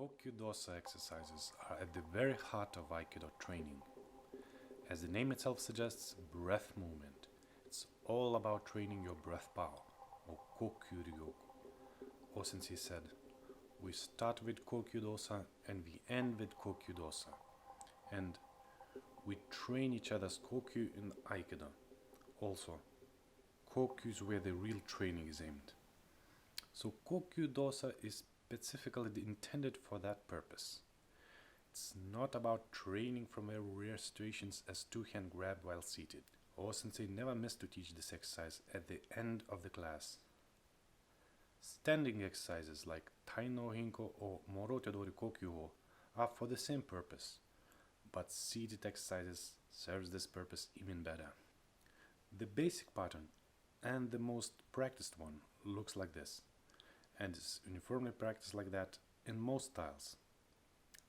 Kokyu Dosa exercises are at the very heart of Aikido training. As the name itself suggests, breath movement. It's all about training your breath power, or Kokyu Ryoku. O-sensei said, we start with Kokyu Dosa and we end with Kokyu Dosa. And we train each other's Kokyu in Aikido. Also, Kokyu is where the real training is aimed. So Kokyu Dosa is specifically intended for that purpose. It's not about training from very rare situations as two-hand grab while seated. O-sensei never missed to teach this exercise at the end of the class. Standing exercises like Tai no Hinko or Morote Dori Kokyu Ho are for the same purpose, but seated exercises serves this purpose even better. The basic pattern and the most practiced one looks like this, and is uniformly practiced like that in most styles.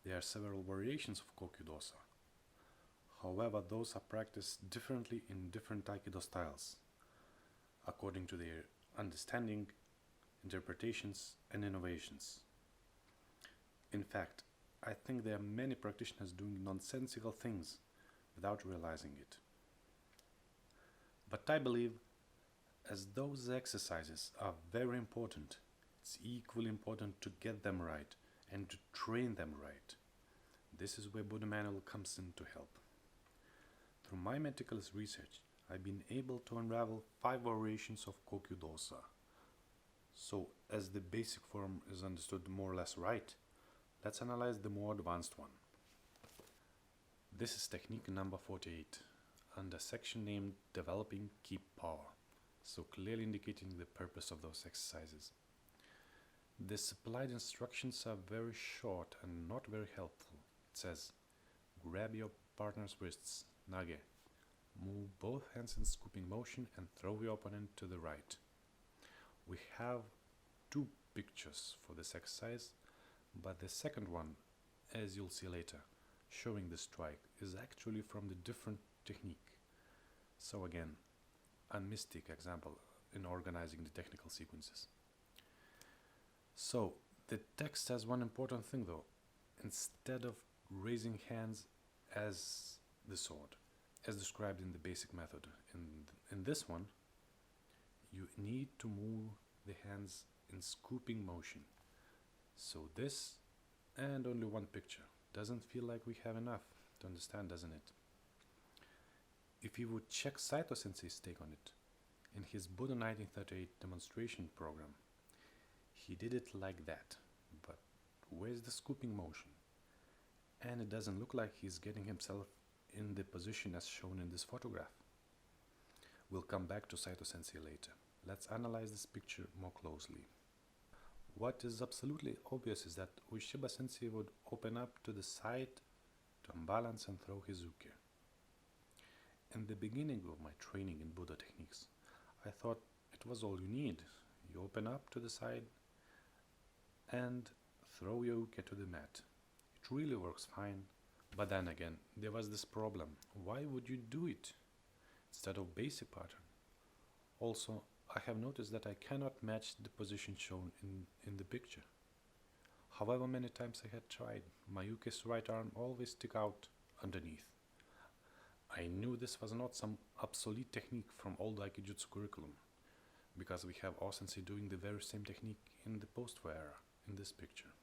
There are several variations of Kokyu Dosa. However, those are practiced differently in different Aikido styles, according to their understanding, interpretations, and innovations. In fact, I think there are many practitioners doing nonsensical things without realizing it. But I believe, as those exercises are very important, it's equally important to get them right and to train them right. This is where Buddha Manual comes in to help. Through my meticulous research, I've been able to unravel 5 variations of Kokyu Dosa. So, as the basic form is understood more or less right, let's analyze the more advanced one. This is technique number 48, under section named Developing Keep Power, so clearly indicating the purpose of those exercises. The supplied instructions are very short and not very helpful. It says, grab your partner's wrists, nage, move both hands in scooping motion and throw your opponent to the right. We have 2 pictures for this exercise, but the second one, as you'll see later, showing the strike, is actually from the different technique. So again, a mystic example in organizing the technical sequences. So, the text has one important thing though. Instead of raising hands as the sword, as described in the basic method, in this one, you need to move the hands in scooping motion. So this, and only one picture, doesn't feel like we have enough to understand, doesn't it? If you would check Saito Sensei's take on it, in his Buddha 1938 demonstration program, he did it like that, but where's the scooping motion? And it doesn't look like he's getting himself in the position as shown in this photograph. We'll come back to Saito Sensei later. Let's analyze this picture more closely. What is absolutely obvious is that Ueshiba Sensei would open up to the side to unbalance and throw his uke. In the beginning of my training in Buddha techniques, I thought it was all you need. You open up to the side and throw your uke to the mat. It really works fine. But then again, there was this problem. Why would you do it instead of basic pattern? Also, I have noticed that I cannot match the position shown in the picture. However many times I had tried, my uke's right arm always stuck out underneath. I knew this was not some obsolete technique from old Aikijutsu curriculum, because we have O-sensei doing the very same technique in the post-war era, in this picture.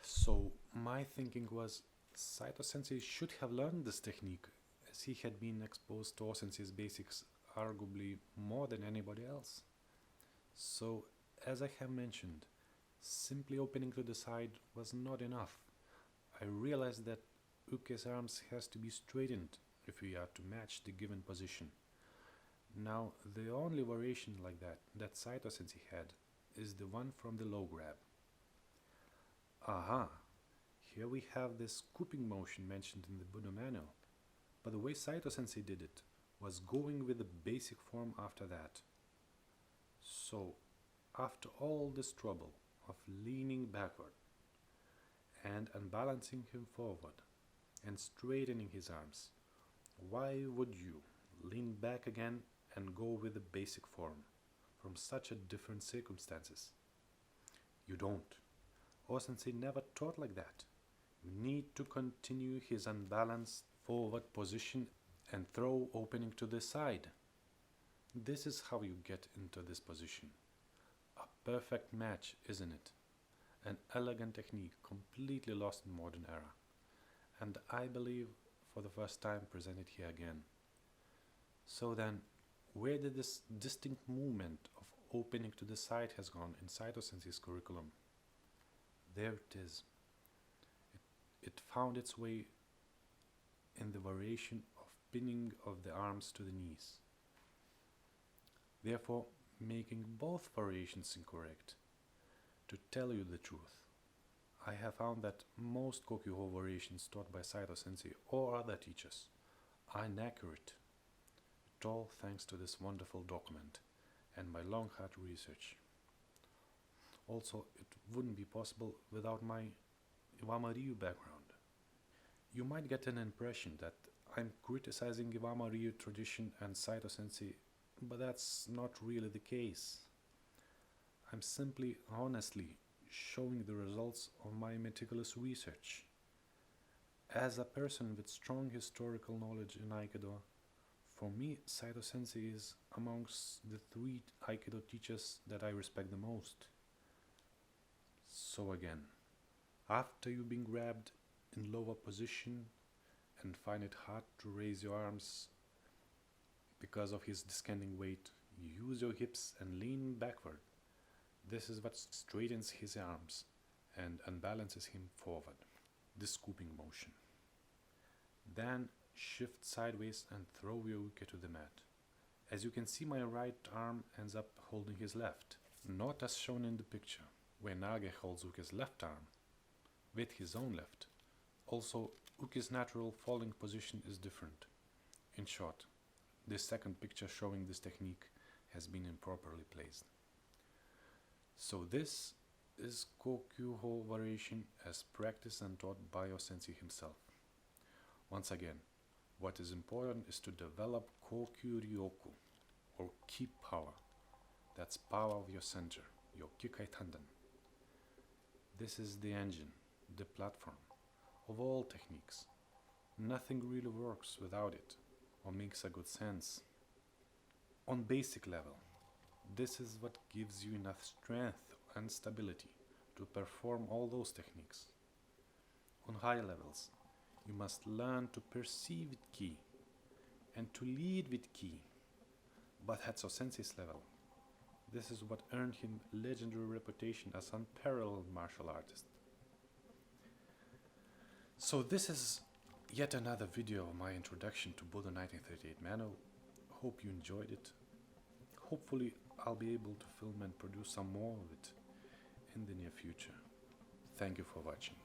So my thinking was, Saito Sensei should have learned this technique, as he had been exposed to O-sensei's basics arguably more than anybody else. So, as I have mentioned, simply opening to the side was not enough. I realized that uke's arms has to be straightened if we are to match the given position. Now, the only variation like that Saito Sensei had is the one from the low grab. Aha! Here we have this scooping motion mentioned in the Buddha Manual, but the way Saito Sensei did it was going with the basic form after that. So, after all this trouble of leaning backward and unbalancing him forward and straightening his arms, why would you lean back again and go with the basic form from such a different circumstances? You don't. O-sensei never taught like that. You need to continue his unbalanced forward position and throw opening to the side. This is how you get into this position. A perfect match, isn't it? An elegant technique completely lost in modern era, and I believe for the first time presented here again. So then, where did this distinct movement of opening to the side has gone in Saito Sensei's curriculum? There it is. It found its way in the variation of pinning of the arms to the knees, therefore making both variations incorrect. To tell you the truth, I have found that most Kokyu variations taught by Saito Sensei or other teachers are inaccurate. It all thanks to this wonderful document and my long hard research. Also, it wouldn't be possible without my Iwama Ryu background. You might get an impression that I'm criticizing Iwama Ryu tradition and Saito Sensei, but that's not really the case. I'm simply honestly showing the results of my meticulous research. As a person with strong historical knowledge in Aikido, for me Saito Sensei is amongst the 3 Aikido teachers that I respect the most. So again, after you've been grabbed in lower position and find it hard to raise your arms because of his descending weight, you use your hips and lean backward. This is what straightens his arms and unbalances him forward, this scooping motion. Then shift sideways and throw your uke to the mat. As you can see, my right arm ends up holding his left, not as shown in the picture, where Nage holds Uke's left arm with his own left. Also, Uke's natural falling position is different. In short, this second picture showing this technique has been improperly placed. So this is Kokyu variation as practiced and taught by your sensei himself. Once again, what is important is to develop Kokyu Ryoku, or ki power. That's power of your center, your Kikai Tanden. This is the engine, the platform of all techniques. Nothing really works without it, or makes a good sense. On basic level, this is what gives you enough strength and stability to perform all those techniques. On higher levels, you must learn to perceive with ki and to lead with ki. But at Sensei's level, this is what earned him legendary reputation as unparalleled martial artist. So this is yet another video of my introduction to Budo 1938 manual. Hope you enjoyed it. Hopefully I'll be able to film and produce some more of it in the near future. Thank you for watching.